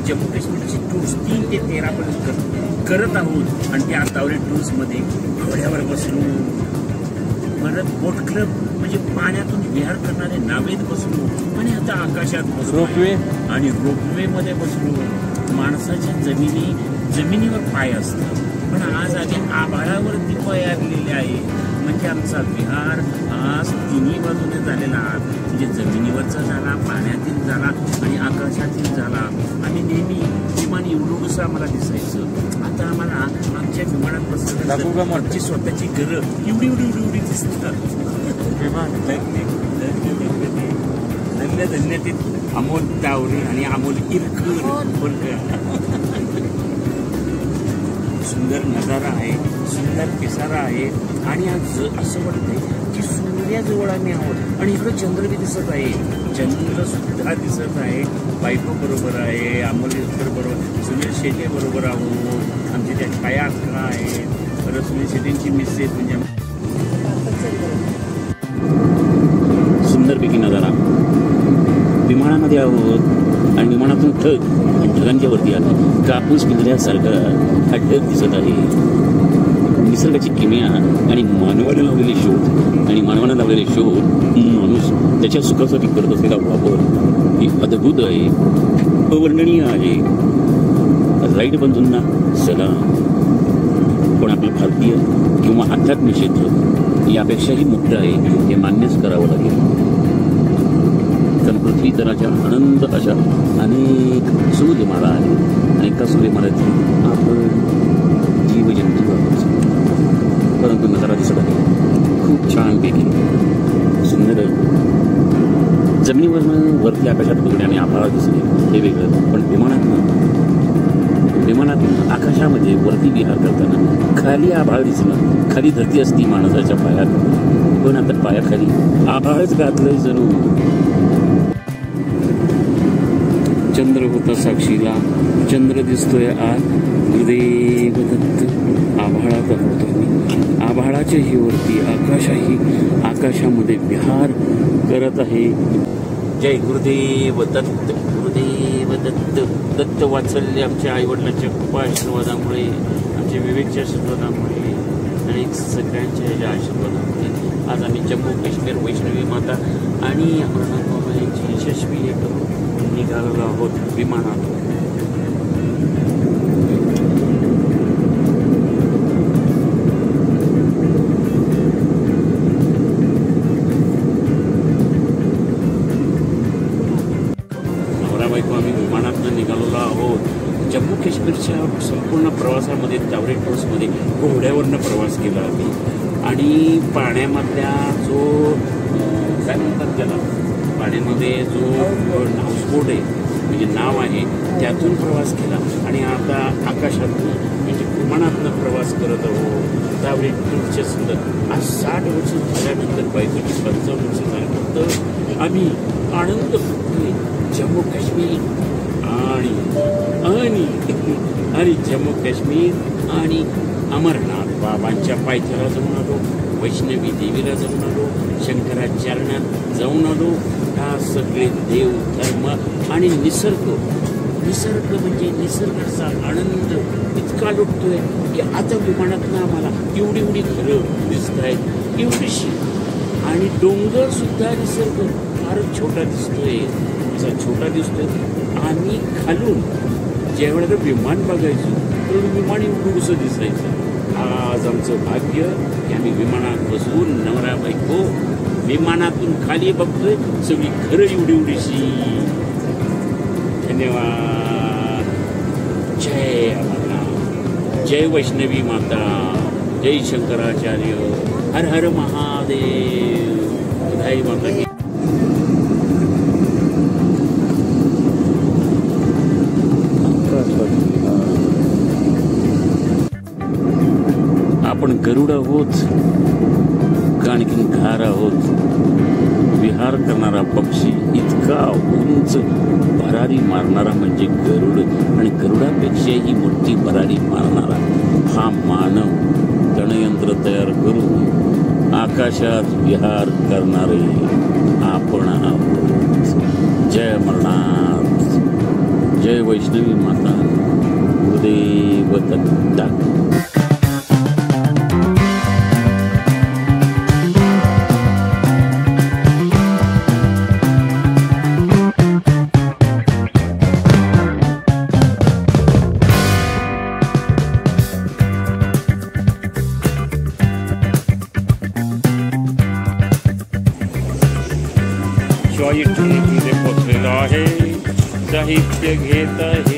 जम्मू काश्मीरची टूर्स 3 ते 13 पर्यंत करत आहोत आणि त्या तावरे टूर्समध्ये घोड्यावर बसलो, परत बोट क्लब म्हणजे पाण्यातून विहार करणारे नावेत बसलो आणि आता आकाशात बसलो आणि रोपवे मध्ये बसलो. माणसाच्या जमिनीवर पाय असतात पण आज आम्ही आभाळावरती पायारलेले आहे. म्हणजे आमचा विहार आज तिन्ही बाजूने झालेला, म्हणजे जमिनीवरचा झाला, पाण्यातील झाला आणि आकाशातील झाला. आम्ही नेहमी विमान एवढंसं आम्हाला दिसायचं, आता आम्हाला आमच्या विमानात बसल्यानंतर आमची स्वतःची घरं एवढी दिसतात. धन्य ते अमोल तावरे आणि अमोल इरकर. सुंदर नजारा आहे, सुंदर पिसारा आहे आणि आज असं वाटतंय की सूर्याजवळ आम्ही आहोत. आणि इकडं चंद्र बी दिसत आहे, चंद्र सुद्धा दिसत आहे. बायको बरोबर आहे, अमोल इरकर बरोबर, सुनील शेटे बरोबर आहोत, आमची त्या छाया अक्का आहेत, परत सुनील शेटेंची मिसेस म्हणजे सुंदरपैकी नजारा. विमानामध्ये आहोत आणि विमानातून ढगांच्या वरती आलो. कापूस पिंजऱ्यासारखा हा ढग दिसत आहे. निसर्गाची किमया आणि मानवाने लावलेले शोध आणि मानवाने लावलेले शोध, माणूस त्याच्या सुखासाठी करत असलेला वापर ही अद्भुत आहे, अवर्णनीय आहे. राईड बंधूंना सलाम. पण आपलं भारतीय किंवा आध्यात्मिक क्षेत्र यापेक्षाही मोठं आहे हे मान्यच करावं लागेल. कारण पृथ्वी तलाच्या अनंत अशा अनेक सूर्यमाळा आहेत आणि एका सूर्यमाळ्यात आपण जीवजंतू आहोत. परंतु नजारा दिसत आहे खूप छानपैकी सुंदर. जमिनीवरनं वरती आकाशात बघणे आणि आभाळ दिसणे हे वेगळं, पण विमानातून आकाशामध्ये वरती विहार करताना खाली आभाळ दिसणं, खाली धरती असती माणसाच्या पायात, पण आता पायाखाली आभाळच घातलंय जणू. चंद्र होता साक्षीला, चंद्र दिसतोय आज, गुरुदेव दत्त. आभाळात होतो मी, आभाळाच्या ही वरती आकाशाही आकाशामध्ये विहार करत आहे. जय गुरुदेव दत्त, गुरुदेव दत्त. दत्त वात्सल्य आमच्या आईवडिलांच्या कृपा आशीर्वादामुळे, आमच्या विवेकच्या आशीर्वादामुळे आणि सगळ्यांच्या ह्याच्या आशीर्वादामुळे आज आम्ही जम्मू काश्मीर वैष्णवी माता आणि अमरनाथ बाबा यांची यशस्वी हे करून निघालेलो आहोत विमानात. नवरा बायको आम्ही विमानातून निघालेलो आहोत. जम्मू काश्मीरच्या संपूर्ण प्रवासामध्ये तावरे टूर्समध्ये घोड्यावरनं प्रवास केला आम्ही आणि पाण्यामधल्या जो काय म्हणतात त्याला, पाण्यामध्ये जो हाऊसबोट आहे म्हणजे नाव आहे त्यातून प्रवास केला आणि आता आकाशातून म्हणजे विमानातून प्रवास करत आहोत. तावरे टूरचे सुंदर. आज 60 वर्ष झाल्यानंतर बायकोची 55 वर्ष झाल्यानंतर आम्ही आनंद करतोय. जम्मू काश्मीर आणि जम्मू काश्मीर आणि अमरनाथ बाबांच्या पायथ्याला जाऊन आलो, वैष्णवी देवीला जाऊन आलो, शंकराचार्यात जाऊन आलो. हा सगळे देव धर्म आणि निसर्ग म्हणजे निसर्गाचा आनंद इतका लुटतोय की आता विमानातनं आम्हाला एवढी घरं दिसत आहेत, एवढीशी, आणि डोंगर सुद्धा निसर्ग फारच छोटा दिसतोय, असा छोटा दिसतोय. आम्ही खालून ज्या वेळेला विमान बघायचो तर विमान एवढंसं दिसायचं. आज आमचं भाग्य की आम्ही विमानात बसून नवरा बायको विमानातून खाली बघतोय, सगळी घरं एवढीशी. धन्यवाद. जय अमरनाथ, जय वैष्णवी माता, जय शंकराचार्य, हर हर महादेव. बधाई माता की. आपण गरुड आहोत का आणखीन घार आहोत? विहार करणारा पक्षी इतका उंच भरारी मारणारा म्हणजे गरुड, आणि गरुडापेक्षाही मोठी भरारी मारणारा हा मानव गणयंत्र तयार करून आकाशात विहार करणारे आपण आहोत. जय अमरनाथ, जय वैष्णवी माता, गुरुदेव दत्ता. जॉई मध्ये पोचलेला आहे. साहित्य घेत आहे